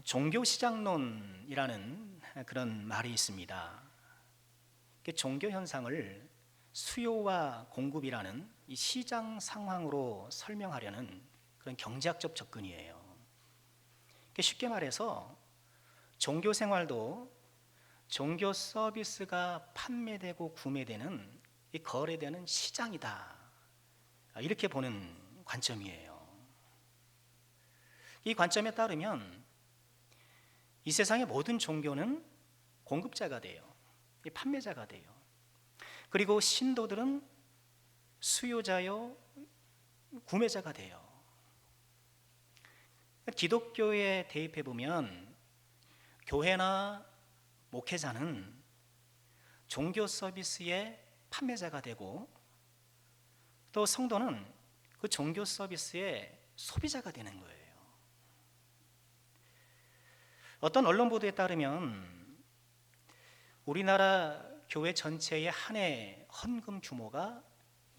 종교시장론이라는 그런 말이 있습니다. 종교 현상을 수요와 공급이라는 이 시장 상황으로 설명하려는 그런 경제학적 접근이에요. 쉽게 말해서 종교 생활도 종교 서비스가 판매되고 구매되는 이 거래되는 시장이다, 이렇게 보는 관점이에요. 이 관점에 따르면 이 세상의 모든 종교는 공급자가 돼요. 판매자가 돼요. 그리고 신도들은 수요자요, 구매자가 돼요. 기독교에 대입해 보면 교회나 목회자는 종교 서비스의 판매자가 되고, 또 성도는 그 종교 서비스의 소비자가 되는 거예요. 어떤 언론 보도에 따르면 우리나라 교회 전체의 한 해 헌금 규모가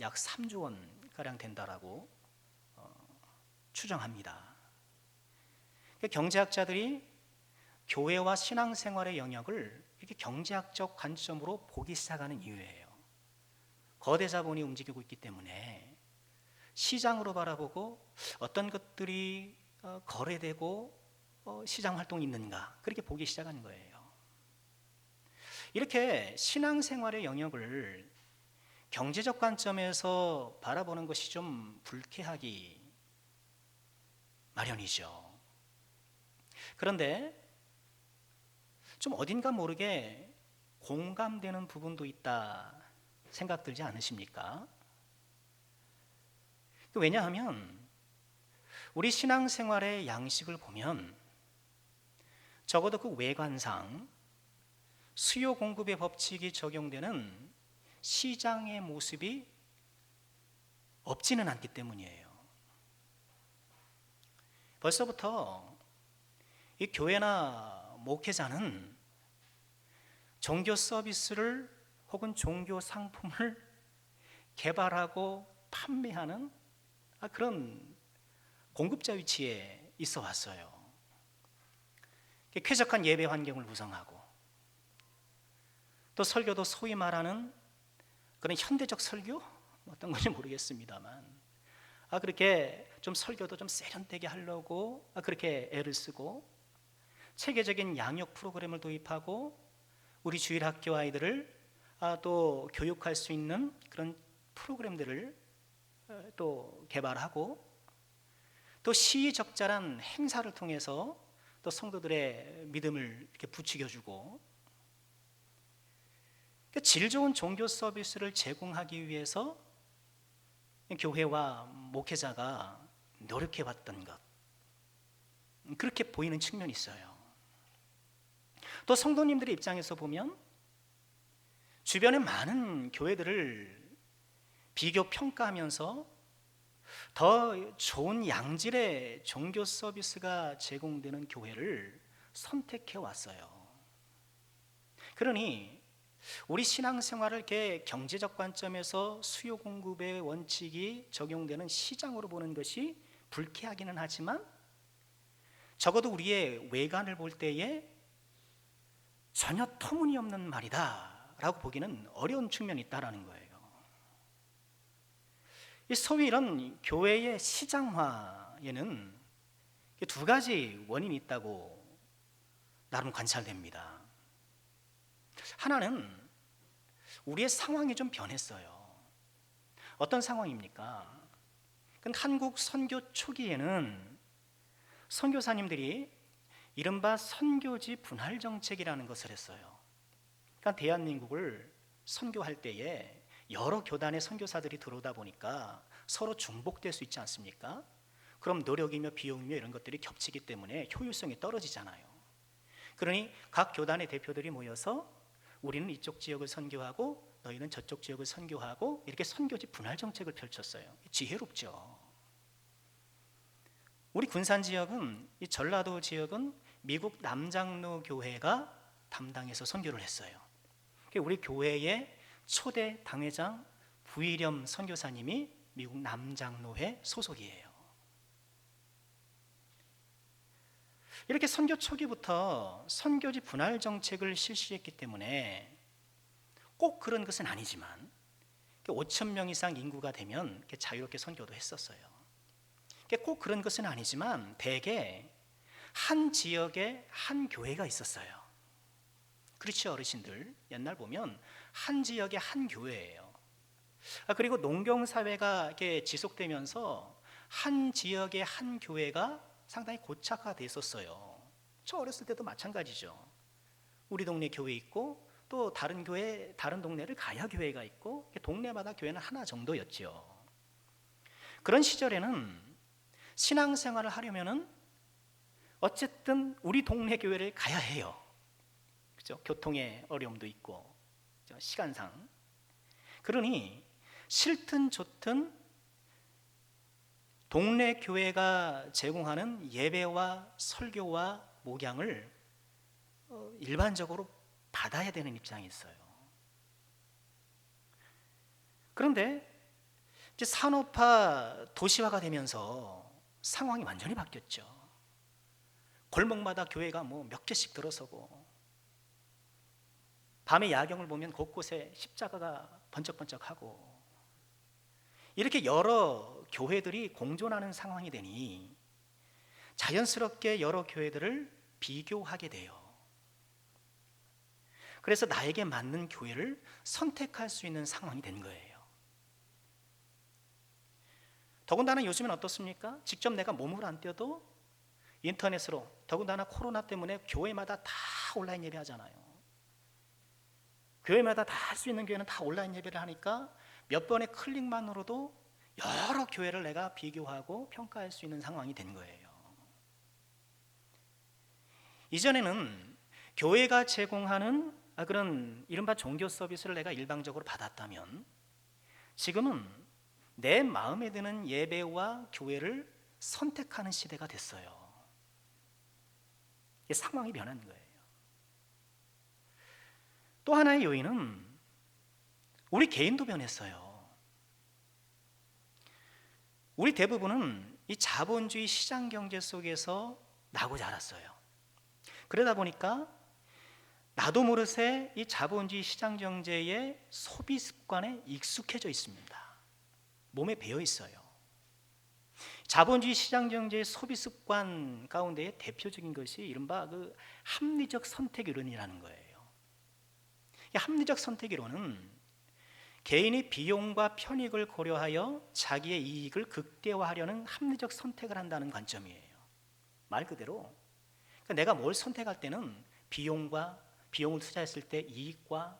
약 3조 원 가량 된다라고 추정합니다. 경제학자들이 교회와 신앙생활의 영역을 이렇게 경제학적 관점으로 보기 시작하는 이유예요. 거대 자본이 움직이고 있기 때문에 시장으로 바라보고 어떤 것들이 거래되고 시장 활동이 있는가, 그렇게 보기 시작하는 거예요. 이렇게 신앙생활의 영역을 경제적 관점에서 바라보는 것이 좀 불쾌하기 마련이죠. 그런데 좀 어딘가 모르게 공감되는 부분도 있다 생각 들지 않으십니까? 왜냐하면 우리 신앙생활의 양식을 보면 적어도 그 외관상 수요 공급의 법칙이 적용되는 시장의 모습이 없지는 않기 때문이에요. 벌써부터 이 교회나 목회자는 종교 서비스를 혹은 종교 상품을 개발하고 판매하는 그런 공급자 위치에 있어 왔어요. 쾌적한 예배 환경을 구성하고, 또 설교도 소위 말하는 그런 현대적 설교? 어떤 건지 모르겠습니다만, 그렇게 좀 설교도 좀 세련되게 하려고 그렇게 애를 쓰고, 체계적인 양육 프로그램을 도입하고 우리 주일학교 아이들을 또 교육할 수 있는 그런 프로그램들을 또 개발하고, 또 시의적절한 행사를 통해서 또 성도들의 믿음을 이렇게 부추겨주고, 질 좋은 종교 서비스를 제공하기 위해서 교회와 목회자가 노력해왔던 것, 그렇게 보이는 측면이 있어요. 또 성도님들의 입장에서 보면 주변의 많은 교회들을 비교 평가하면서 더 좋은 양질의 종교 서비스가 제공되는 교회를 선택해 왔어요. 그러니 우리 신앙생활을 이렇게 경제적 관점에서 수요 공급의 원칙이 적용되는 시장으로 보는 것이 불쾌하기는 하지만, 적어도 우리의 외관을 볼 때에 전혀 터무니없는 말이다 라고 보기는 어려운 측면이 있다는 거예요. 소위 이런 교회의 시장화에는 두 가지 원인이 있다고 나름 관찰됩니다. 하나는 우리의 상황이 좀 변했어요. 어떤 상황입니까? 한국 선교 초기에는 선교사님들이 이른바 선교지 분할 정책이라는 것을 했어요. 그러니까 대한민국을 선교할 때에 여러 교단의 선교사들이 들어오다 보니까 서로 중복될 수 있지 않습니까? 그럼 노력이며 비용이며 이런 것들이 겹치기 때문에 효율성이 떨어지잖아요. 그러니 각 교단의 대표들이 모여서 우리는 이쪽 지역을 선교하고 너희는 저쪽 지역을 선교하고, 이렇게 선교지 분할 정책을 펼쳤어요. 지혜롭죠. 우리 군산 지역은, 이 전라도 지역은 미국 남장로 교회가 담당해서 선교를 했어요. 우리 교회의 초대 당회장 부일염 선교사님이 미국 남장로회 소속이에요. 이렇게 선교 초기부터 선교지 분할 정책을 실시했기 때문에 꼭 그런 것은 아니지만 5천 명 이상 인구가 되면 자유롭게 선교도 했었어요. 꼭 그런 것은 아니지만 대개 한 지역에 한 교회가 있었어요. 그렇죠, 어르신들? 옛날 보면 한 지역에 한 교회예요. 그리고 농경사회가 이렇게 지속되면서 한 지역에 한 교회가 상당히 고착화됐었어요. 저 어렸을 때도 마찬가지죠. 우리 동네 교회 있고 또 다른 교회, 다른 동네를 가야 교회가 있고 동네마다 교회는 하나 정도였죠. 그런 시절에는 신앙생활을 하려면은 어쨌든 우리 동네 교회를 가야 해요. 그죠? 교통의 어려움도 있고, 그죠? 시간상. 그러니 싫든 좋든 동네 교회가 제공하는 예배와 설교와 목양을 일반적으로 받아야 되는 입장이 있어요. 그런데 이제 산업화 도시화가 되면서 상황이 완전히 바뀌었죠. 골목마다 교회가 몇 개씩 들어서고, 밤에 야경을 보면 곳곳에 십자가가 번쩍번쩍하고, 이렇게 여러 교회들이 공존하는 상황이 되니 자연스럽게 여러 교회들을 비교하게 돼요. 그래서 나에게 맞는 교회를 선택할 수 있는 상황이 된 거예요. 더군다나 요즘은 어떻습니까? 직접 내가 몸을 안 떼어도 인터넷으로, 더군다나 코로나 때문에 교회마다 다 온라인 예배하잖아요. 교회마다 다 할 수 있는 교회는 다 온라인 예배를 하니까 몇 번의 클릭만으로도 여러 교회를 내가 비교하고 평가할 수 있는 상황이 된 거예요. 이전에는 교회가 제공하는 그런 이른바 종교 서비스를 내가 일방적으로 받았다면, 지금은 내 마음에 드는 예배와 교회를 선택하는 시대가 됐어요. 이게 상황이 변한 거예요. 또 하나의 요인은 우리 개인도 변했어요. 우리 대부분은 이 자본주의 시장 경제 속에서 나고 자랐어요. 그러다 보니까 나도 모르게 이 자본주의 시장 경제의 소비 습관에 익숙해져 있습니다. 몸에 배어 있어요. 자본주의 시장 경제의 소비 습관 가운데 대표적인 것이 이른바 합리적 선택 이론이라는 거예요. 이 합리적 선택 이론은 개인이 비용과 편익을 고려하여 자기의 이익을 극대화하려는 합리적 선택을 한다는 관점이에요. 말 그대로 내가 뭘 선택할 때는 비용을 투자했을 때 이익과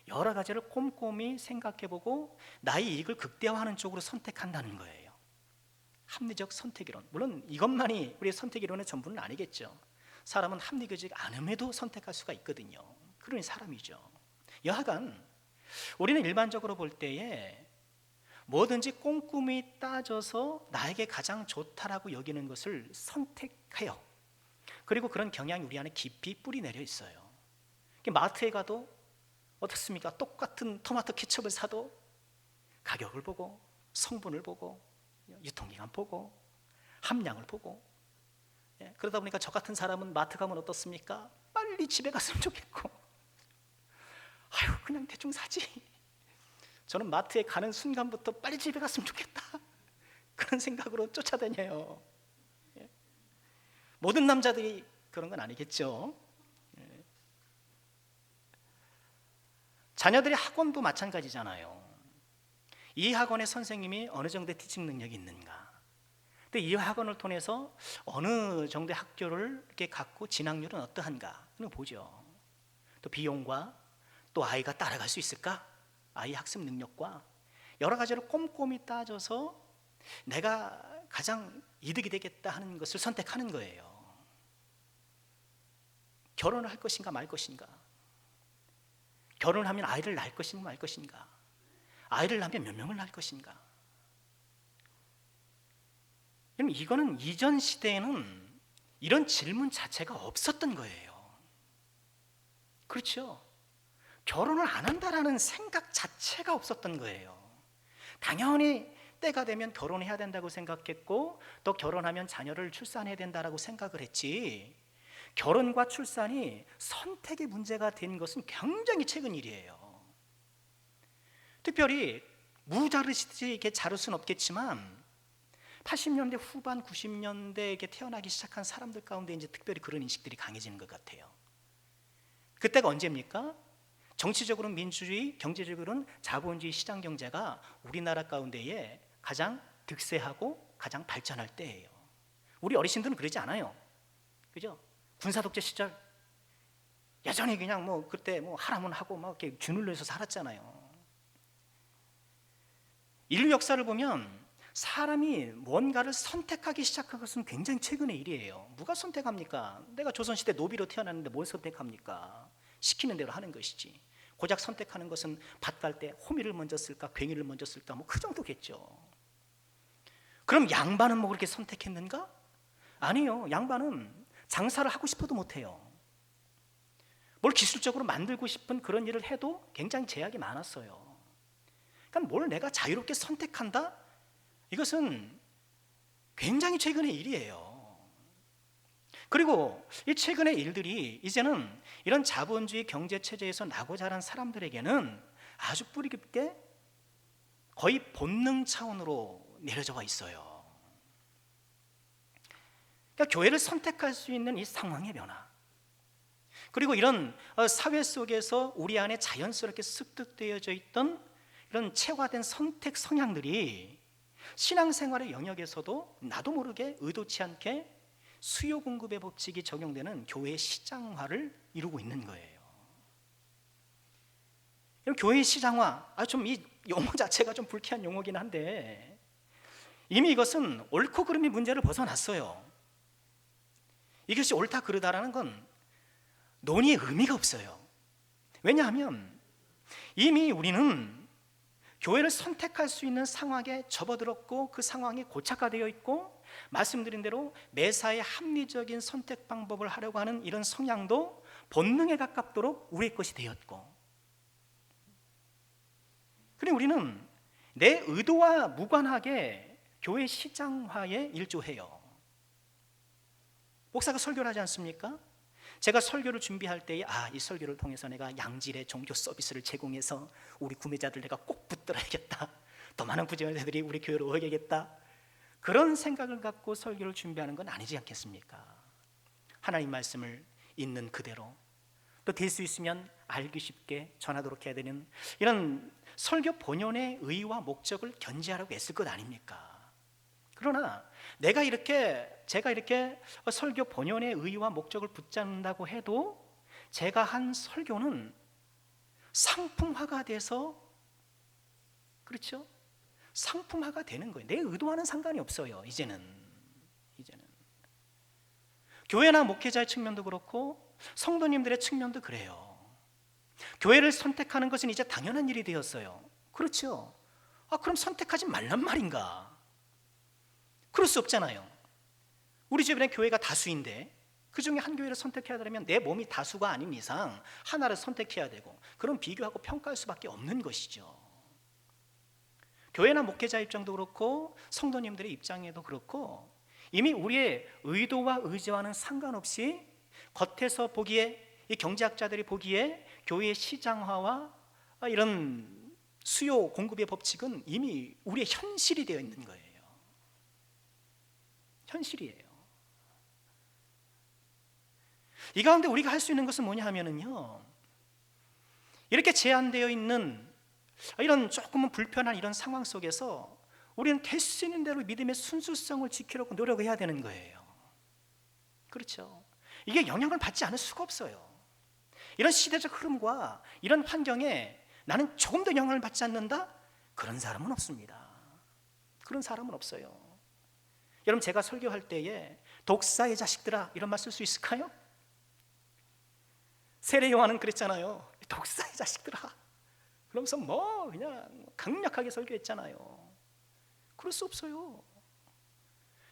여러 가지를 꼼꼼히 생각해보고 나의 이익을 극대화하는 쪽으로 선택한다는 거예요. 합리적 선택이론. 물론 이것만이 우리의 선택이론의 전부는 아니겠죠. 사람은 합리적이지 않음에도 선택할 수가 있거든요. 그러니 사람이죠. 여하간 우리는 일반적으로 볼 때에 뭐든지 꼼꼼히 따져서 나에게 가장 좋다라고 여기는 것을 선택해요. 그리고 그런 경향이 우리 안에 깊이 뿌리 내려 있어요. 마트에 가도 어떻습니까? 똑같은 토마토 케첩을 사도 가격을 보고, 성분을 보고, 유통기간 보고, 함량을 보고, 그러다 보니까 저 같은 사람은 마트 가면 어떻습니까? 빨리 집에 갔으면 좋겠고, 그냥 대충 사지. 저는 마트에 가는 순간부터 빨리 집에 갔으면 좋겠다, 그런 생각으로 쫓아다녀요. 모든 남자들이 그런 건 아니겠죠. 자녀들의 학원도 마찬가지잖아요. 이 학원의 선생님이 어느 정도의 티칭 능력이 있는가, 근데 이 학원을 통해서 어느 정도의 학교를 이렇게 갖고 진학률은 어떠한가, 그런 거 보죠. 또 비용과 또 아이가 따라갈 수 있을까, 아이 학습 능력과 여러 가지를 꼼꼼히 따져서 내가 가장 이득이 되겠다 하는 것을 선택하는 거예요. 결혼을 할 것인가 말 것인가, 결혼하면 아이를 낳을 것인가 말 것인가, 아이를 낳으면 몇 명을 낳을 것인가. 이거는 이전 시대에는 이런 질문 자체가 없었던 거예요. 그렇죠? 결혼을 안 한다라는 생각 자체가 없었던 거예요. 당연히 때가 되면 결혼해야 된다고 생각했고, 또 결혼하면 자녀를 출산해야 된다라고 생각을 했지, 결혼과 출산이 선택의 문제가 된 것은 굉장히 최근 일이에요. 특별히 무자르시듯이 이렇게 자를 수는 없겠지만 80년대 후반 90년대에 이렇게 태어나기 시작한 사람들 가운데 이제 특별히 그런 인식들이 강해지는 것 같아요. 그때가 언제입니까? 정치적으로는 민주주의, 경제적으로는 자본주의 시장 경제가 우리나라 가운데에 가장 득세하고 가장 발전할 때예요. 우리 어르신들은 그러지 않아요. 그죠? 군사 독재 시절 여전히 그냥 뭐 그때 뭐 하라면 하고 막 이렇게 주눌러서 살았잖아요. 인류 역사를 보면 사람이 뭔가를 선택하기 시작한 것은 굉장히 최근의 일이에요. 누가 선택합니까? 내가 조선시대 노비로 태어났는데 뭘 선택합니까? 시키는 대로 하는 것이지. 고작 선택하는 것은 밭 갈 때 호미를 먼저 쓸까 괭이를 먼저 쓸까 뭐 그 정도겠죠. 그럼 양반은 뭐 그렇게 선택했는가? 아니요. 양반은 장사를 하고 싶어도 못해요. 뭘 기술적으로 만들고 싶은 그런 일을 해도 굉장히 제약이 많았어요. 그러니까 뭘 내가 자유롭게 선택한다? 이것은 굉장히 최근의 일이에요. 그리고 이 최근의 일들이 이제는 이런 자본주의 경제 체제에서 나고 자란 사람들에게는 아주 뿌리 깊게 거의 본능 차원으로 내려져 와 있어요. 그러니까 교회를 선택할 수 있는 이 상황의 변화, 그리고 이런 사회 속에서 우리 안에 자연스럽게 습득되어져 있던 이런 체화된 선택 성향들이 신앙생활의 영역에서도 나도 모르게 의도치 않게 수요 공급의 법칙이 적용되는 교회의 시장화를 이루고 있는 거예요. 교회의 시장화, 좀 이 용어 자체가 좀 불쾌한 용어긴 한데 이미 이것은 옳고 그름의 문제를 벗어났어요. 이것이 옳다 그르다라는 건 논의의 의미가 없어요. 왜냐하면 이미 우리는 교회를 선택할 수 있는 상황에 접어들었고 그 상황이 고착화되어 있고 말씀드린 대로 매사에 합리적인 선택 방법을 하려고 하는 이런 성향도 본능에 가깝도록 우리의 것이 되었고, 그리고 우리는 내 의도와 무관하게 교회 시장화에 일조해요. 목사가 설교를 하지 않습니까? 제가 설교를 준비할 때에 이 설교를 통해서 내가 양질의 종교 서비스를 제공해서 우리 구매자들 내가 꼭 붙들어야겠다, 더 많은 구매자들이 우리 교회로 오야겠다, 그런 생각을 갖고 설교를 준비하는 건 아니지 않겠습니까? 하나님 말씀을 있는 그대로 또 될 수 있으면 알기 쉽게 전하도록 해야 되는 이런 설교 본연의 의의와 목적을 견지하라고 애쓸 것 아닙니까? 그러나 제가 이렇게 설교 본연의 의의와 목적을 붙잡는다고 해도 제가 한 설교는 상품화가 돼서, 그렇죠? 상품화가 되는 거예요. 내 의도와는 상관이 없어요. 이제는 교회나 목회자의 측면도 그렇고 성도님들의 측면도 그래요. 교회를 선택하는 것은 이제 당연한 일이 되었어요. 그렇죠? 그럼 선택하지 말란 말인가? 그럴 수 없잖아요. 우리 주변에 교회가 다수인데 그 중에 한 교회를 선택해야 되려면 내 몸이 다수가 아닌 이상 하나를 선택해야 되고, 그럼 비교하고 평가할 수밖에 없는 것이죠. 교회나 목회자 입장도 그렇고 성도님들의 입장에도 그렇고 이미 우리의 의도와 의지와는 상관없이 겉에서 보기에, 이 경제학자들이 보기에 교회의 시장화와 이런 수요 공급의 법칙은 이미 우리의 현실이 되어 있는 거예요. 현실이에요. 이 가운데 우리가 할 수 있는 것은 뭐냐 하면은요, 이렇게 제한되어 있는 이런 조금은 불편한 이런 상황 속에서 우리는 될 수 있는 대로 믿음의 순수성을 지키려고 노력해야 되는 거예요. 그렇죠? 이게 영향을 받지 않을 수가 없어요. 이런 시대적 흐름과 이런 환경에 나는 조금 더 영향을 받지 않는다? 그런 사람은 없습니다. 그런 사람은 없어요. 여러분, 제가 설교할 때에 독사의 자식들아 이런 말 쓸 수 있을까요? 세례 요한은 그랬잖아요. 독사의 자식들아. 그러면서 그냥 강력하게 설교했잖아요. 그럴 수 없어요.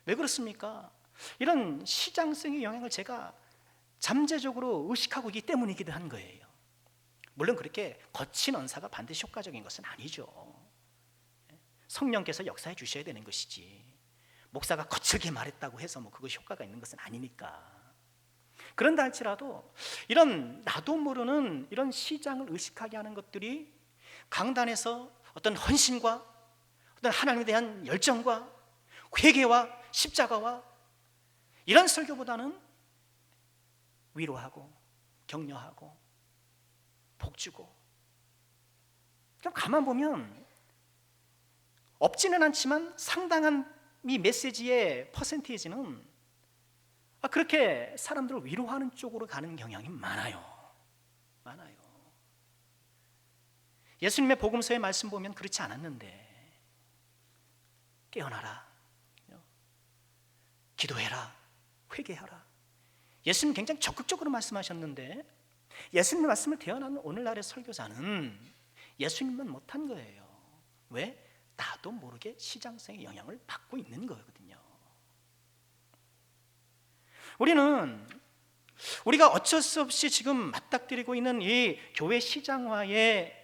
왜 그렇습니까? 이런 시장성의 영향을 제가 잠재적으로 의식하고 있기 때문이기도 한 거예요. 물론 그렇게 거친 언사가 반드시 효과적인 것은 아니죠. 성령께서 역사해 주셔야 되는 것이지 목사가 거칠게 말했다고 해서 그것이 효과가 있는 것은 아니니까. 그런다 할지라도 이런 나도 모르는 이런 시장을 의식하게 하는 것들이 강단에서 어떤 헌신과 어떤 하나님에 대한 열정과 회개와 십자가와 이런 설교보다는 위로하고 격려하고 복주고, 좀 가만 보면 없지는 않지만 상당한 이 메시지의 퍼센테이지는 그렇게 사람들을 위로하는 쪽으로 가는 경향이 많아요. 예수님의 복음서의 말씀 보면 그렇지 않았는데, 깨어나라, 기도해라, 회개하라. 예수님 굉장히 적극적으로 말씀하셨는데, 예수님의 말씀을 대언하는 오늘날의 설교자는 예수님만 못한 거예요. 왜? 나도 모르게 시장성의 영향을 받고 있는 거거든요. 우리가 어쩔 수 없이 지금 맞닥뜨리고 있는 이 교회 시장화의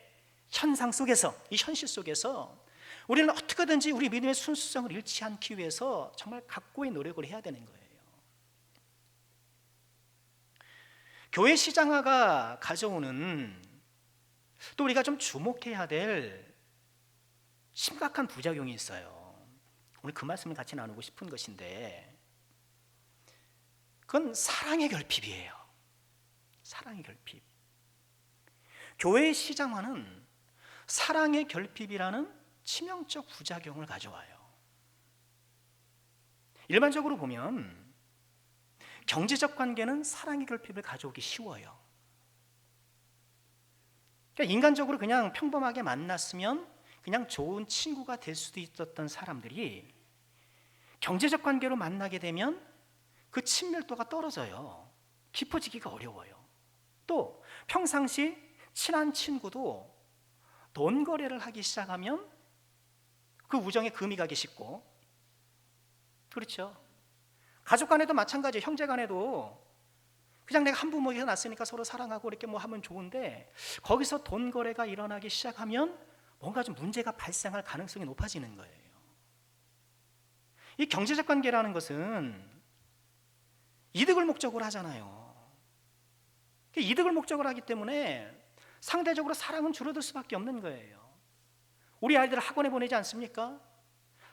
현상 속에서, 이 현실 속에서 우리는 어떻게든지 우리 믿음의 순수성을 잃지 않기 위해서 정말 각고의 노력을 해야 되는 거예요. 교회 시장화가 가져오는, 또 우리가 좀 주목해야 될 심각한 부작용이 있어요. 오늘 그 말씀을 같이 나누고 싶은 것인데, 그건 사랑의 결핍이에요. 사랑의 결핍. 교회의 시장화는 사랑의 결핍이라는 치명적 부작용을 가져와요. 일반적으로 보면 경제적 관계는 사랑의 결핍을 가져오기 쉬워요. 그러니까 인간적으로 그냥 평범하게 만났으면 그냥 좋은 친구가 될 수도 있었던 사람들이 경제적 관계로 만나게 되면 그 친밀도가 떨어져요. 깊어지기가 어려워요. 또 평상시 친한 친구도 돈 거래를 하기 시작하면 그 우정에 금이 가기 쉽고, 그렇죠? 가족 간에도 마찬가지예요. 형제 간에도 그냥 내가 한 부모에서 났으니까 서로 사랑하고 이렇게 뭐 하면 좋은데, 거기서 돈 거래가 일어나기 시작하면 뭔가 좀 문제가 발생할 가능성이 높아지는 거예요. 이 경제적 관계라는 것은 이득을 목적으로 하잖아요. 이득을 목적으로 하기 때문에 상대적으로 사랑은 줄어들 수밖에 없는 거예요. 우리 아이들을 학원에 보내지 않습니까?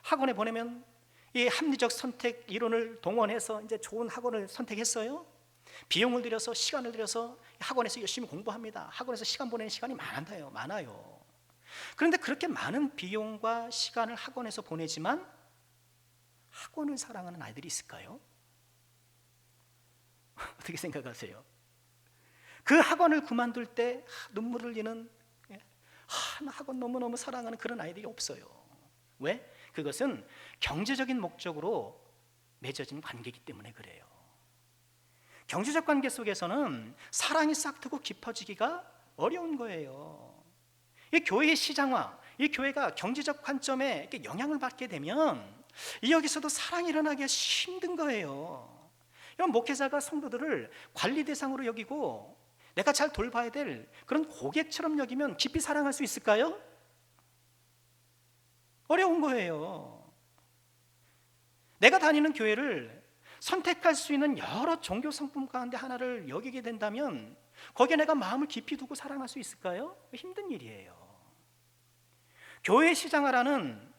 학원에 보내면 이 합리적 선택 이론을 동원해서 이제 좋은 학원을 선택했어요. 비용을 들여서, 시간을 들여서 학원에서 열심히 공부합니다. 학원에서 시간 보내는 시간이 많아요. 그런데 그렇게 많은 비용과 시간을 학원에서 보내지만 학원을 사랑하는 아이들이 있을까요? 어떻게 생각하세요? 그 학원을 그만둘 때 눈물을 흘리는, 나 학원 너무너무 사랑하는 그런 아이들이 없어요. 왜? 그것은 경제적인 목적으로 맺어진 관계이기 때문에 그래요. 경제적 관계 속에서는 사랑이 싹트고 깊어지기가 어려운 거예요. 이 교회의 시장화, 이 교회가 경제적 관점에 영향을 받게 되면 여기서도 사랑이 일어나기가 힘든 거예요. 이런 목회자가 성도들을 관리 대상으로 여기고 내가 잘 돌봐야 될 그런 고객처럼 여기면 깊이 사랑할 수 있을까요? 어려운 거예요. 내가 다니는 교회를 선택할 수 있는 여러 종교 성품 가운데 하나를 여기게 된다면 거기에 내가 마음을 깊이 두고 사랑할 수 있을까요? 힘든 일이에요. 교회 시장화라는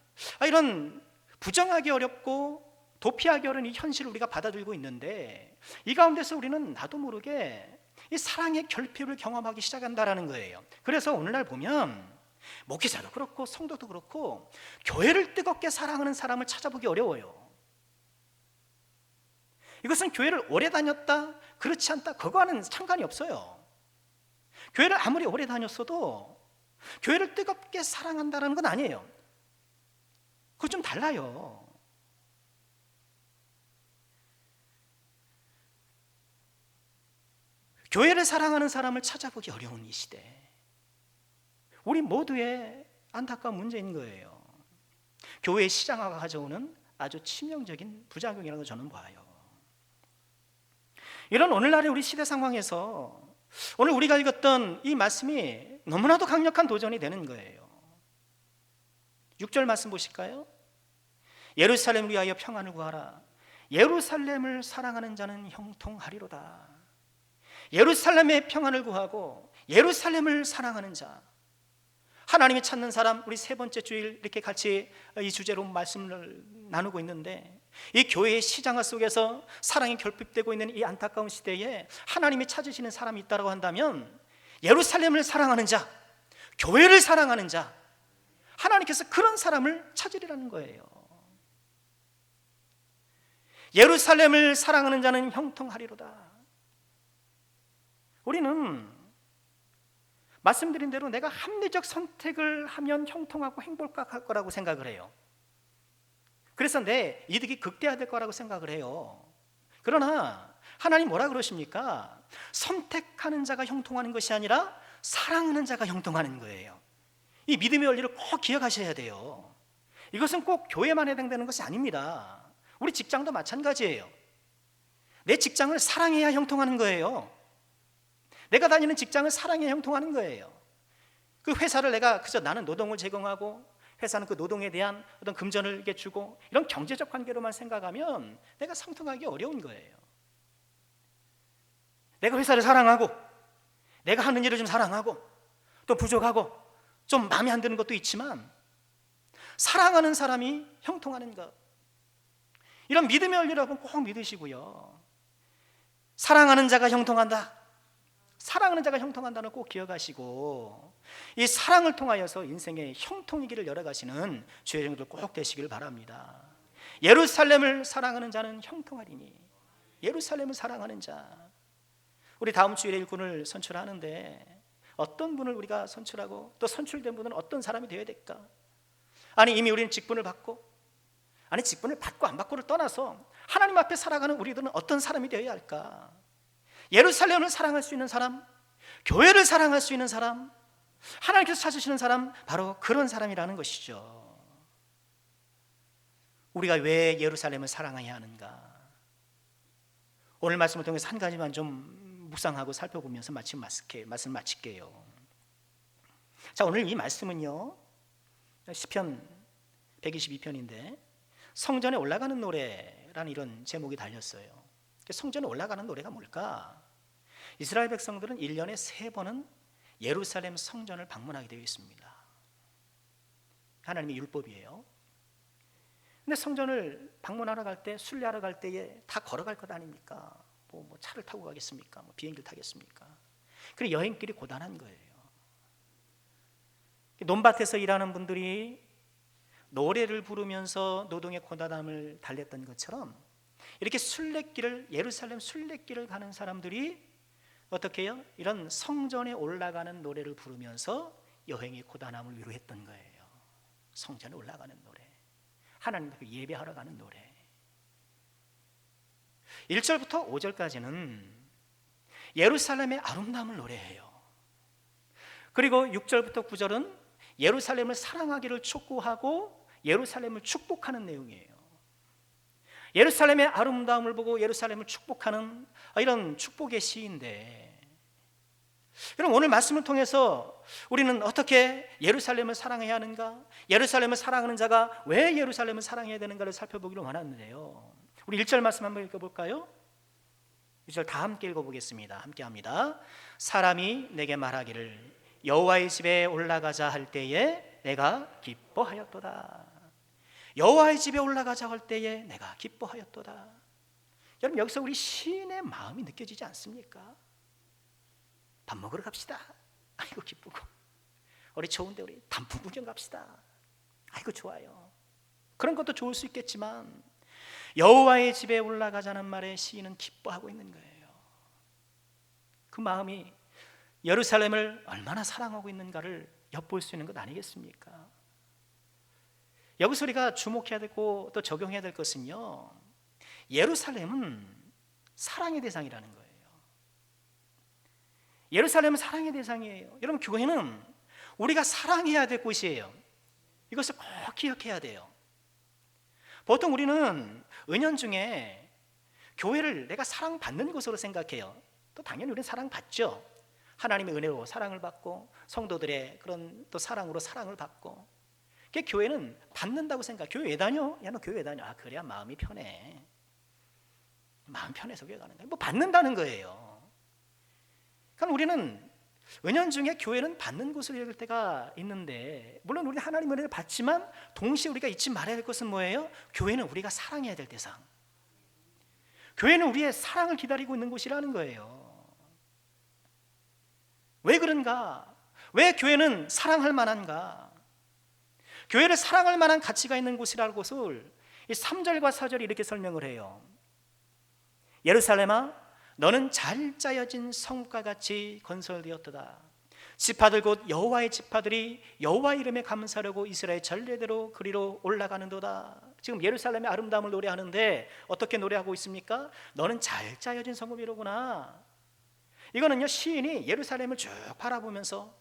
이런 부정하기 어렵고 도피하기 어려운 이 현실을 우리가 받아들이고 있는데, 이 가운데서 우리는 나도 모르게 이 사랑의 결핍을 경험하기 시작한다라는 거예요. 그래서 오늘날 보면 목회자도 그렇고 성도도 그렇고 교회를 뜨겁게 사랑하는 사람을 찾아보기 어려워요. 이것은 교회를 오래 다녔다, 그렇지 않다, 그거와는 상관이 없어요. 교회를 아무리 오래 다녔어도 교회를 뜨겁게 사랑한다는 건 아니에요. 그거 좀 달라요. 교회를 사랑하는 사람을 찾아보기 어려운 이 시대, 우리 모두의 안타까운 문제인 거예요. 교회의 시장화가 가져오는 아주 치명적인 부작용이라고 저는 봐요. 이런 오늘날의 우리 시대 상황에서 오늘 우리가 읽었던 이 말씀이 너무나도 강력한 도전이 되는 거예요. 6절 말씀 보실까요? 예루살렘을 위하여 평안을 구하라. 예루살렘을 사랑하는 자는 형통하리로다. 예루살렘의 평안을 구하고 예루살렘을 사랑하는 자, 하나님이 찾는 사람. 우리 세 번째 주일 이렇게 같이 이 주제로 말씀을 나누고 있는데, 이 교회의 시장화 속에서 사랑이 결핍되고 있는 이 안타까운 시대에 하나님이 찾으시는 사람이 있다고 한다면 예루살렘을 사랑하는 자, 교회를 사랑하는 자, 하나님께서 그런 사람을 찾으리라는 거예요. 예루살렘을 사랑하는 자는 형통하리로다. 우리는 말씀드린 대로 내가 합리적 선택을 하면 형통하고 행복할 거라고 생각을 해요. 그래서 내 이득이 극대화될 거라고 생각을 해요. 그러나 하나님 뭐라 그러십니까? 선택하는 자가 형통하는 것이 아니라 사랑하는 자가 형통하는 거예요. 이 믿음의 원리를 꼭 기억하셔야 돼요. 이것은 꼭 교회만 해당되는 것이 아닙니다. 우리 직장도 마찬가지예요. 내 직장을 사랑해야 형통하는 거예요. 내가 다니는 직장을 사랑해야 형통하는 거예요. 그 회사를 내가 그저 나는 노동을 제공하고 회사는 그 노동에 대한 어떤 금전을 주고 이런 경제적 관계로만 생각하면 내가 상통하기 어려운 거예요. 내가 회사를 사랑하고 내가 하는 일을 좀 사랑하고 또 부족하고 좀 마음에 안 드는 것도 있지만 사랑하는 사람이 형통하는 것, 이런 믿음의 원리라고 꼭 믿으시고요. 사랑하는 자가 형통한다. 사랑하는 자가 형통한다는 꼭 기억하시고 이 사랑을 통하여서 인생의 형통의 길을 열어가시는 주의 종들 꼭 되시길 바랍니다. 예루살렘을 사랑하는 자는 형통하리니. 예루살렘을 사랑하는 자. 우리 다음 주일에 일꾼을 선출하는데 어떤 분을 우리가 선출하고 또 선출된 분은 어떤 사람이 되어야 될까? 아니 이미 우리는 직분을 받고, 아니 직분을 받고 안 받고를 떠나서 하나님 앞에 살아가는 우리들은 어떤 사람이 되어야 할까? 예루살렘을 사랑할 수 있는 사람, 교회를 사랑할 수 있는 사람, 하나님께서 찾으시는 사람, 바로 그런 사람이라는 것이죠. 우리가 왜 예루살렘을 사랑해야 하는가? 오늘 말씀을 통해서 한 가지만 좀 묵상하고 살펴보면서 말씀 마칠게요. 자, 오늘 이 말씀은요, 시편 122편인데 성전에 올라가는 노래라는 이런 제목이 달렸어요. 성전에 올라가는 노래가 뭘까? 이스라엘 백성들은 1년에 3번은 예루살렘 성전을 방문하게 되어 있습니다. 하나님의 율법이에요. 근데 성전을 방문하러 갈 때, 순례하러 갈 때에 다 걸어갈 것 아닙니까? 뭐 차를 타고 가겠습니까? 뭐 비행기를 타겠습니까? 그리고 여행길이 고단한 거예요. 논밭에서 일하는 분들이 노래를 부르면서 노동의 고단함을 달랬던 것처럼 이렇게 순례길을, 예루살렘 순례길을 가는 사람들이 어떻게 해요? 이런 성전에 올라가는 노래를 부르면서 여행의 고단함을 위로했던 거예요. 성전에 올라가는 노래, 하나님 앞에 예배하러 가는 노래. 1절부터 5절까지는 예루살렘의 아름다움을 노래해요. 그리고 6절부터 9절은 예루살렘을 사랑하기를 촉구하고 예루살렘을 축복하는 내용이에요. 예루살렘의 아름다움을 보고 예루살렘을 축복하는 이런 축복의 시인데, 여러분 오늘 말씀을 통해서 우리는 어떻게 예루살렘을 사랑해야 하는가? 예루살렘을 사랑하는 자가 왜 예루살렘을 사랑해야 되는가를 살펴보기로 원하는데요. 우리 1절 말씀 한번 읽어볼까요? 1절 다 함께 읽어보겠습니다. 함께 합니다. 사람이 내게 말하기를 여호와의 집에 올라가자 할 때에 내가 기뻐하였도다. 여호와의 집에 올라가자 할 때에 내가 기뻐하였도다. 여러분 여기서 우리 시인의 마음이 느껴지지 않습니까? 밥 먹으러 갑시다. 아이고 기쁘고. 우리 좋은데 우리 단풍 구경 갑시다. 아이고 좋아요. 그런 것도 좋을 수 있겠지만 여호와의 집에 올라가자는 말에 시인은 기뻐하고 있는 거예요. 그 마음이 예루살렘을 얼마나 사랑하고 있는가를 엿볼 수 있는 것 아니겠습니까? 여기서 우리가 주목해야 되고 또 적용해야 될 것은요, 예루살렘은 사랑의 대상이라는 거예요. 예루살렘은 사랑의 대상이에요. 여러분 교회는 우리가 사랑해야 될 곳이에요. 이것을 꼭 기억해야 돼요. 보통 우리는 은연중에 교회를 내가 사랑받는 곳으로 생각해요. 또 당연히 우리는 사랑받죠. 하나님의 은혜로 사랑을 받고 성도들의 그런 또 사랑으로 사랑을 받고, 교회는 받는다고 생각. 교회 왜 다녀? 야 너 교회 왜 다녀? 아 그래야 마음이 편해. 마음 편해서 교회 가는 거야. 뭐 받는다는 거예요. 그러니까 우리는 은연중에 교회는 받는 곳으로 여길 때가 있는데, 물론 우리는 하나님 은혜를 받지만 동시에 우리가 잊지 말아야 될 것은 뭐예요? 교회는 우리가 사랑해야 될 대상, 교회는 우리의 사랑을 기다리고 있는 곳이라는 거예요. 왜 그런가? 왜 교회는 사랑할 만한가? 교회를 사랑할 만한 가치가 있는 곳이라는 것을 이 3절과 4절이 이렇게 설명을 해요. 예루살렘아, 너는 잘 짜여진 성과 같이 건설되었도다. 지파들 곧 여호와의 지파들이 여호와 이름에 감사하려고 이스라엘 전례대로 그리로 올라가는도다. 지금 예루살렘의 아름다움을 노래하는데 어떻게 노래하고 있습니까? 너는 잘 짜여진 성읍이로구나. 이거는요, 시인이 예루살렘을 쭉 바라보면서,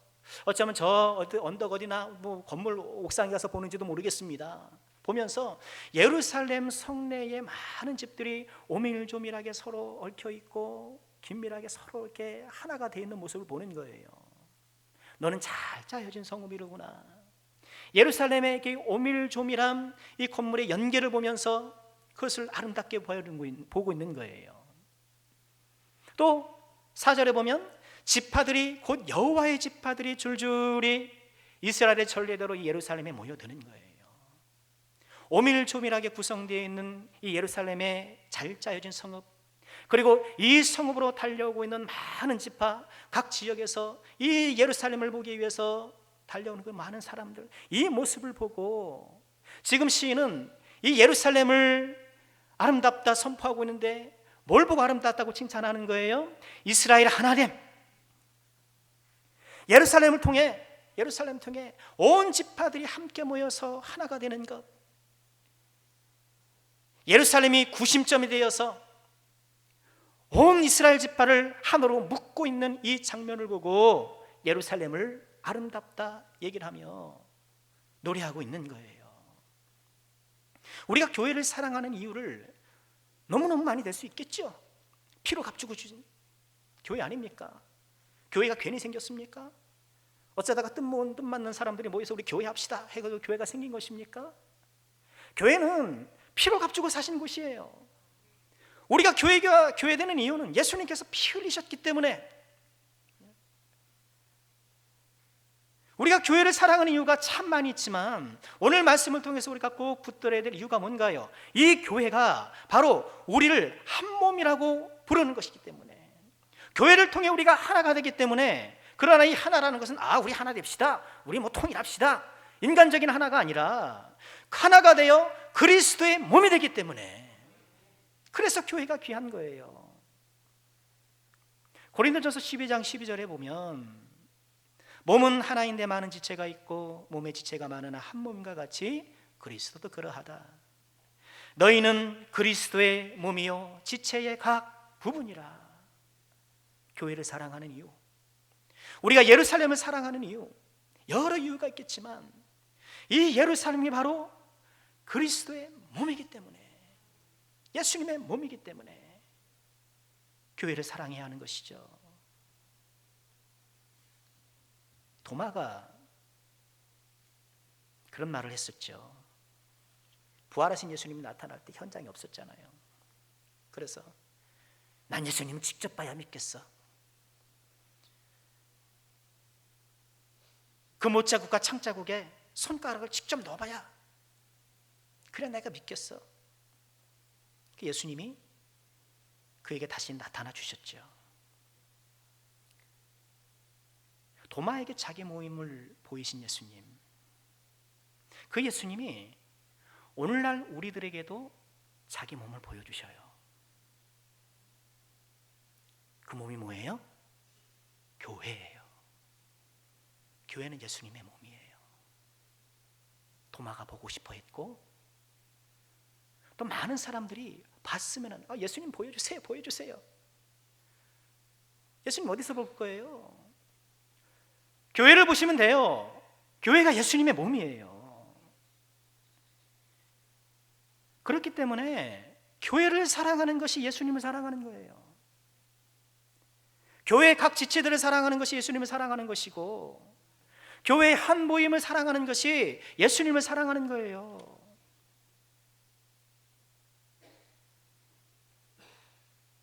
어쩌면 저 언덕 어디나 뭐 건물 옥상에 가서 보는지도 모르겠습니다. 보면서 예루살렘 성내에 많은 집들이 오밀조밀하게 서로 얽혀 있고 긴밀하게 서로 이렇게 하나가 되어 있는 모습을 보는 거예요. 너는 잘 짜여진 성읍이로구나. 예루살렘의 오밀조밀한 이 건물의 연계를 보면서 그것을 아름답게 보고 있는 거예요. 또 4절에 보면 지파들이 곧 여호와의 지파들이 줄줄이 이스라엘의 전례대로 예루살렘에 모여드는 거예요. 오밀조밀하게 구성되어 있는 이 예루살렘의 잘 짜여진 성읍, 그리고 이 성읍으로 달려오고 있는 많은 지파, 각 지역에서 이 예루살렘을 보기 위해서 달려오는 그 많은 사람들, 이 모습을 보고 지금 시인은 이 예루살렘을 아름답다 선포하고 있는데 뭘 보고 아름답다고 칭찬하는 거예요? 이스라엘 하나님, 예루살렘을 통해 온 지파들이 함께 모여서 하나가 되는 것, 예루살렘이 구심점이 되어서 온 이스라엘 지파를 하나로 묶고 있는 이 장면을 보고 예루살렘을 아름답다 얘기를 하며 노래하고 있는 거예요. 우리가 교회를 사랑하는 이유를 너무너무 많이 될 수 있겠죠. 피로 값주고 주신 교회 아닙니까? 교회가 괜히 생겼습니까? 어쩌다가 뜻 맞는 사람들이 모여서 우리 교회 합시다 해가지고 교회가 생긴 것입니까? 교회는 피로 값주고 사신 곳이에요. 우리가 교회가 교회되는 이유는 예수님께서 피 흘리셨기 때문에, 우리가 교회를 사랑하는 이유가 참 많이 있지만 오늘 말씀을 통해서 우리가 꼭 붙들어야 될 이유가 뭔가요? 이 교회가 바로 우리를 한 몸이라고 부르는 것이기 때문에, 교회를 통해 우리가 하나가 되기 때문에. 그러나 이 하나라는 것은 우리 하나 됩시다, 우리 뭐 통일합시다, 인간적인 하나가 아니라 하나가 되어 그리스도의 몸이 되기 때문에, 그래서 교회가 귀한 거예요. 고린도전서 12장 12절에 보면 몸은 하나인데 많은 지체가 있고 몸의 지체가 많으나 한 몸과 같이 그리스도도 그러하다. 너희는 그리스도의 몸이요 지체의 각 부분이라. 교회를 사랑하는 이유, 우리가 예루살렘을 사랑하는 이유, 여러 이유가 있겠지만 이 예루살렘이 바로 그리스도의 몸이기 때문에, 예수님의 몸이기 때문에 교회를 사랑해야 하는 것이죠. 도마가 그런 말을 했었죠. 부활하신 예수님이 나타날 때 현장에 없었잖아요. 그래서 난 예수님 직접 봐야 믿겠어. 그 못자국과 창자국에 손가락을 직접 넣어봐야 그래 내가 믿겠어. 예수님이 그에게 다시 나타나 주셨죠. 도마에게 자기 모임을 보이신 예수님, 그 예수님이 오늘날 우리들에게도 자기 몸을 보여주셔요. 그 몸이 뭐예요? 교회예요. 교회는 예수님의 몸이에요. 도마가 보고 싶어 했고 또 많은 사람들이 봤으면 예수님 보여주세요, 보여주세요. 예수님 어디서 볼 거예요? 교회를 보시면 돼요. 교회가 예수님의 몸이에요. 그렇기 때문에 교회를 사랑하는 것이 예수님을 사랑하는 거예요. 교회의 각 지체들을 사랑하는 것이 예수님을 사랑하는 것이고, 교회의 한 모임을 사랑하는 것이 예수님을 사랑하는 거예요.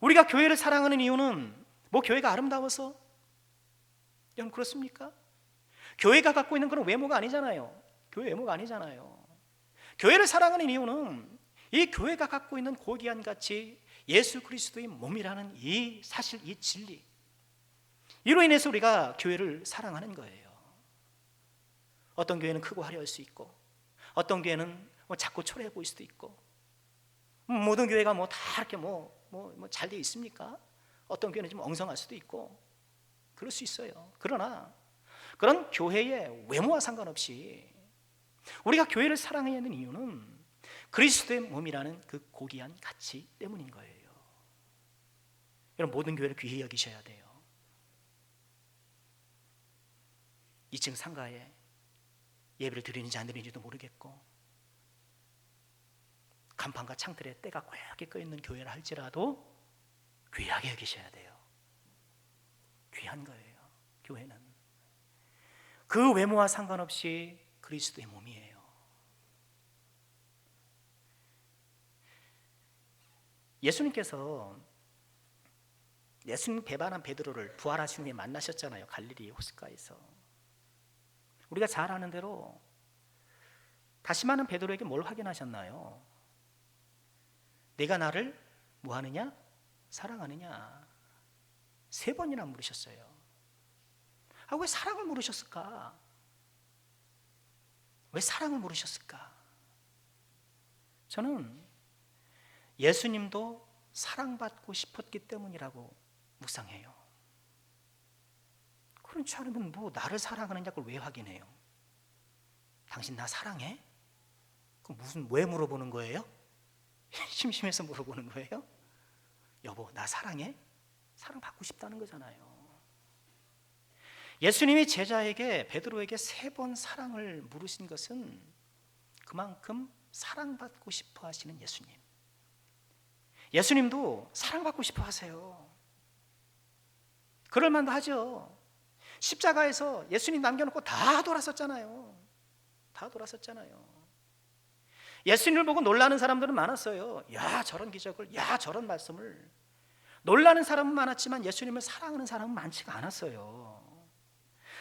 우리가 교회를 사랑하는 이유는 뭐 교회가 아름다워서, 여러분 그렇습니까? 교회가 갖고 있는 그런 외모가 아니잖아요. 교회 외모가 아니잖아요. 교회를 사랑하는 이유는 이 교회가 갖고 있는 고귀한 가치, 예수 그리스도의 몸이라는 이 사실, 이 진리, 이로 인해서 우리가 교회를 사랑하는 거예요. 어떤 교회는 크고 화려할 수 있고, 어떤 교회는 작고 초라해 보일 수도 있고, 모든 교회가 다 이렇게 잘 돼 있습니까? 어떤 교회는 좀 엉성할 수도 있고, 그럴 수 있어요. 그러나 그런 교회의 외모와 상관없이 우리가 교회를 사랑해야 하는 이유는 그리스도의 몸이라는 그 고귀한 가치 때문인 거예요. 여러분 모든 교회를 귀히 여기셔야 돼요. 2층 상가에 예배를 드리는지 안 드리는지도 모르겠고, 간판과 창틀에 때가 고약하게 꺼있는 교회를 할지라도 귀하게 여기셔야 돼요. 귀한 거예요. 교회는 그 외모와 상관없이 그리스도의 몸이에요. 예수님께서 예수님 배반한 베드로를 부활하신 후에 만나셨잖아요. 갈릴리 호숫가에서. 우리가 잘 아는 대로 다시마는 베드로에게 뭘 확인하셨나요? 내가 나를 뭐하느냐? 사랑하느냐? 3번이나 물으셨어요. 왜 사랑을 물으셨을까? 왜 사랑을 물으셨을까? 저는 예수님도 사랑받고 싶었기 때문이라고 묵상해요. 그렇지 않으면 나를 사랑하느냐 그걸 왜 확인해요? 당신 나 사랑해? 그럼 왜 물어보는 거예요? 심심해서 물어보는 거예요? 여보 나 사랑해? 사랑받고 싶다는 거잖아요. 예수님이 제자에게 베드로에게 3번 사랑을 물으신 것은 그만큼 사랑받고 싶어 하시는 예수님. 예수님도 사랑받고 싶어 하세요. 그럴 만도 하죠. 십자가에서 예수님 남겨놓고 다 돌아섰잖아요. 다 돌아섰잖아요. 예수님을 보고 놀라는 사람들은 많았어요. 야 저런 기적을, 야 저런 말씀을. 놀라는 사람은 많았지만 예수님을 사랑하는 사람은 많지가 않았어요.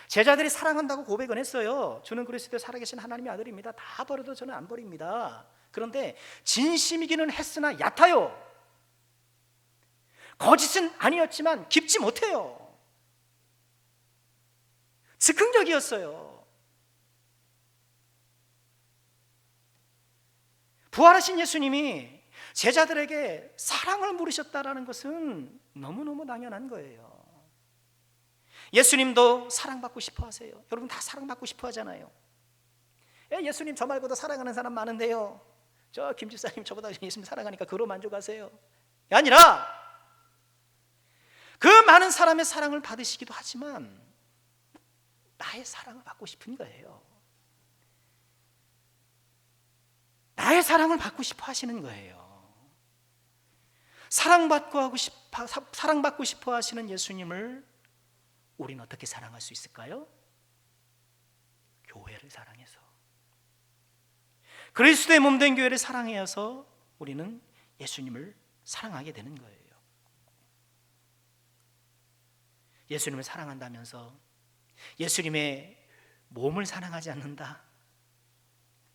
제자들이 사랑한다고 고백은 했어요. 주는 그리스도 살아계신 하나님의 아들입니다. 다 버려도 저는 안 버립니다. 그런데 진심이기는 했으나 얕아요. 거짓은 아니었지만 깊지 못해요. 즉흥적이었어요. 부활하신 예수님이 제자들에게 사랑을 물으셨다라는 것은 너무너무 당연한 거예요. 예수님도 사랑받고 싶어 하세요. 여러분 다 사랑받고 싶어 하잖아요. 예수님 저 말고도 사랑하는 사람 많은데요. 저 김 집사님 저보다 예수님 사랑하니까 그로 만족하세요. 아니라 그 많은 사람의 사랑을 받으시기도 하지만 나의 사랑을 받고 싶은 거예요. 나의 사랑을 받고 싶어 하시는 거예요. 사랑받고 싶어 하시는 예수님을 우리는 어떻게 사랑할 수 있을까요? 교회를 사랑해서, 그리스도의 몸된 교회를 사랑해서 우리는 예수님을 사랑하게 되는 거예요. 예수님을 사랑한다면서 예수님의 몸을 사랑하지 않는다?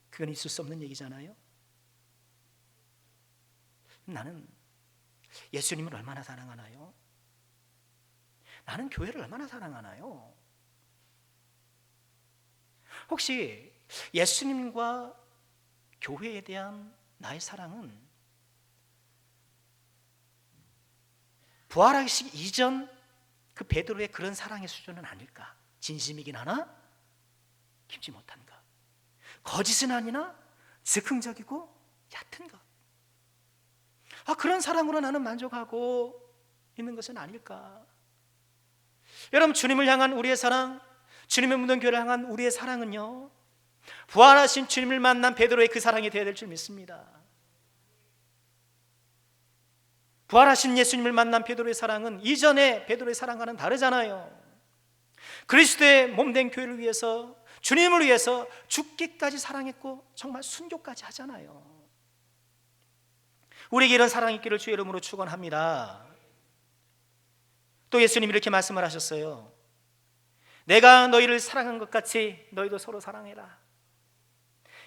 그건 있을 수 없는 얘기잖아요. 나는 예수님을 얼마나 사랑하나요? 나는 교회를 얼마나 사랑하나요? 혹시 예수님과 교회에 대한 나의 사랑은 부활하시기 이전 그 베드로의 그런 사랑의 수준은 아닐까? 진심이긴 하나 깊지 못한가? 거짓은 아니나 즉흥적이고 얕은 것. 그런 사랑으로 나는 만족하고 있는 것은 아닐까? 여러분 주님을 향한 우리의 사랑, 주님의 묻는 교회를 향한 우리의 사랑은요, 부활하신 주님을 만난 베드로의 그 사랑이 되어야 될 줄 믿습니다. 부활하신 예수님을 만난 베드로의 사랑은 이전의 베드로의 사랑과는 다르잖아요. 그리스도의 몸된 교회를 위해서, 주님을 위해서 죽기까지 사랑했고 정말 순교까지 하잖아요. 우리에게 이런 사랑이 있기를 주의 이름으로 축원합니다. 또 예수님이 이렇게 말씀을 하셨어요. 내가 너희를 사랑한 것 같이 너희도 서로 사랑해라.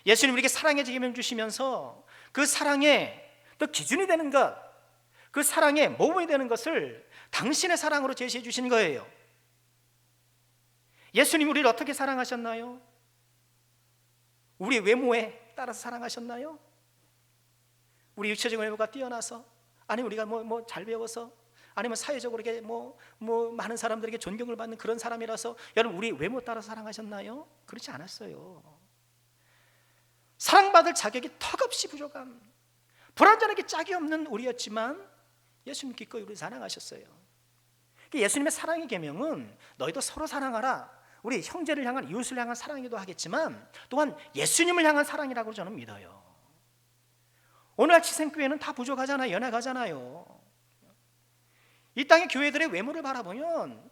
예수님 우리에게 사랑의 계명 주시면서 그 사랑의 또 기준이 되는 것, 그 사랑의 모범이 되는 것을 당신의 사랑으로 제시해 주신 거예요. 예수님 우리를 어떻게 사랑하셨나요? 우리 외모에 따라서 사랑하셨나요? 우리 육체적인 외모가 뛰어나서, 아니 우리가 뭐 잘 배워서, 아니면 사회적으로 이렇게 뭐 많은 사람들에게 존경을 받는 그런 사람이라서 여러분 우리 외모 따라 사랑하셨나요? 그렇지 않았어요. 사랑받을 자격이 턱없이 부족한 불완전하게 짝이 없는 우리였지만 예수님 기꺼이 우리를 사랑하셨어요. 예수님의 사랑의 계명은 너희도 서로 사랑하라. 우리 형제를 향한, 이웃을 향한 사랑이기도 하겠지만 또한 예수님을 향한 사랑이라고 저는 믿어요. 오늘날 치생교회는 다 부족하잖아요. 연약하잖아요. 이 땅의 교회들의 외모를 바라보면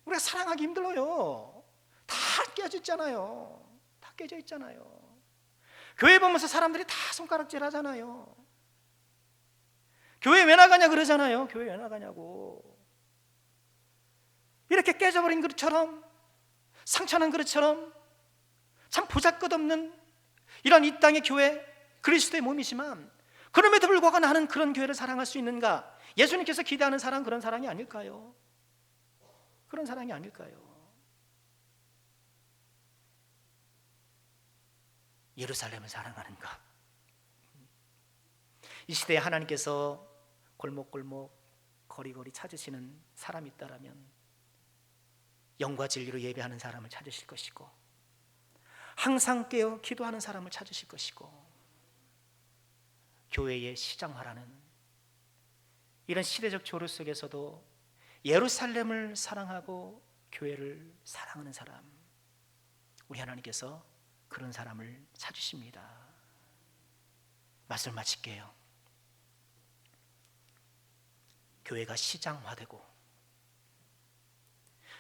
우리가 사랑하기 힘들어요. 다 깨져 있잖아요. 다 깨져 있잖아요. 교회 보면서 사람들이 다 손가락질 하잖아요. 교회 왜 나가냐 그러잖아요. 교회 왜 나가냐고. 이렇게 깨져버린 그릇처럼, 상처난 그릇처럼 참 보잘것없는 이런 이 땅의 교회, 그리스도의 몸이지만 그럼에도 불구하고 나는 그런 교회를 사랑할 수 있는가? 예수님께서 기대하는 사랑, 그런 사랑이 아닐까요? 그런 사랑이 아닐까요? 예루살렘을 사랑하는가? 이 시대에 하나님께서 골목골목 거리거리 찾으시는 사람이 있다라면 영과 진리로 예배하는 사람을 찾으실 것이고, 항상 깨어 기도하는 사람을 찾으실 것이고, 교회의 시장화라는 이런 시대적 조류 속에서도 예루살렘을 사랑하고 교회를 사랑하는 사람, 우리 하나님께서 그런 사람을 찾으십니다. 말씀을 마칠게요. 교회가 시장화되고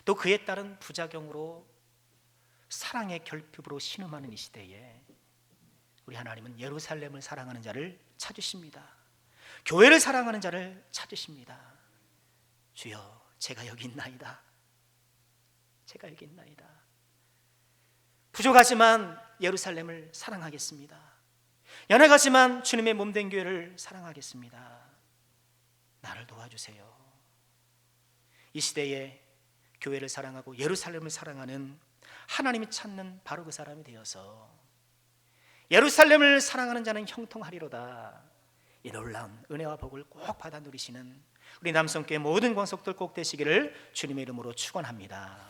또 그에 따른 부작용으로 사랑의 결핍으로 신음하는 이 시대에 우리 하나님은 예루살렘을 사랑하는 자를 찾으십니다. 교회를 사랑하는 자를 찾으십니다. 주여, 제가 여기 있나이다. 제가 여기 있나이다. 부족하지만 예루살렘을 사랑하겠습니다. 연약하지만 주님의 몸된 교회를 사랑하겠습니다. 나를 도와주세요. 이 시대에 교회를 사랑하고 예루살렘을 사랑하는 하나님이 찾는 바로 그 사람이 되어서 예루살렘을 사랑하는 자는 형통하리로다. 이 놀라운 은혜와 복을 꼭 받아 누리시는 우리 남성교회 모든 권속들 꼭 되시기를 주님의 이름으로 축원합니다.